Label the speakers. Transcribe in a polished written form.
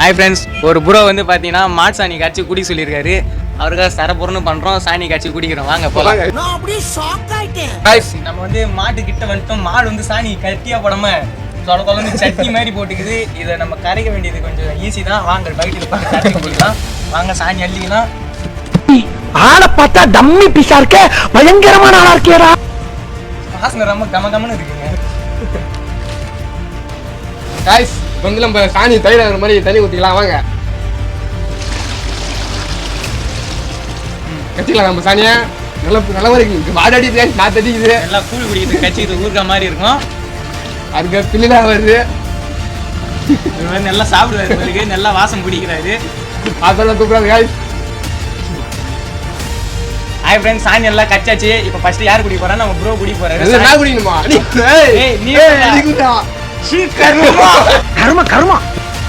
Speaker 1: Hi friends, ஒரு bro வந்து பார்த்தீங்கன்னா மாட்டு சாணி காய்ச்சி குடிக்க சொல்லியிருக்காரு. அவருக்காக சரப்புறன்னு பண்ணுறோம், சாணி காய்ச்சி குடிக்கிறோம். வாங்க போகலாம். நம்ம வந்து மாட்டு கிட்ட வந்துட்டோம். மாடு வந்து சாணி கட்டியாக போடாமல் குழம்பு சட்னி மாதிரி போட்டுக்குது. இதை நம்ம கரைக்க வேண்டியது கொஞ்சம் ஈஸி தான். வாங்க பைக்கில் பார்த்து கரைக்க போடலாம். வாங்க சாணி அள்ளிக்கலாம்.
Speaker 2: ஆளை பார்த்தா டம்மி பீஸா இருக்க, பயங்கரமான ஆளா இருக்கேடா.
Speaker 1: வாசனை ரொம்ப கமகமன்னு இருக்குங்க.
Speaker 3: காய்ஸ் வந்து நம்ம சாணி தயிராகிற மாதிரி தண்ணி ஊற்றிக்கலாம். வாங்க கட்டிக்கலாம் நம்ம சாணியை. நல்ல மாதிரி மாடாடி நான் தட்டிக்குது.
Speaker 1: நல்லா கூழ் குடிக்கிறது கட்சிக்கு ஊருக்கா மாதிரி இருக்கும்.
Speaker 3: அதுக்கு பிள்ளைதான் வருது.
Speaker 1: இவர் நல்லா சாப்பிடுவாரு, நல்லா வாசம் பிடிக்கிறாரு.
Speaker 3: அதெல்லாம் தூக்குறாரு காய்ஸ்.
Speaker 1: ஹாய் ஃப்ரெண்ட்ஸ், சாணி எல்லாம் கச்சாச்சு. இப்போ ஃபர்ஸ்ட் யார் குடிக்க போறா? நம்ம ப்ரோ குடிக்க போறாரு.
Speaker 3: நான் குடிக்கணுமா?
Speaker 1: கர்மா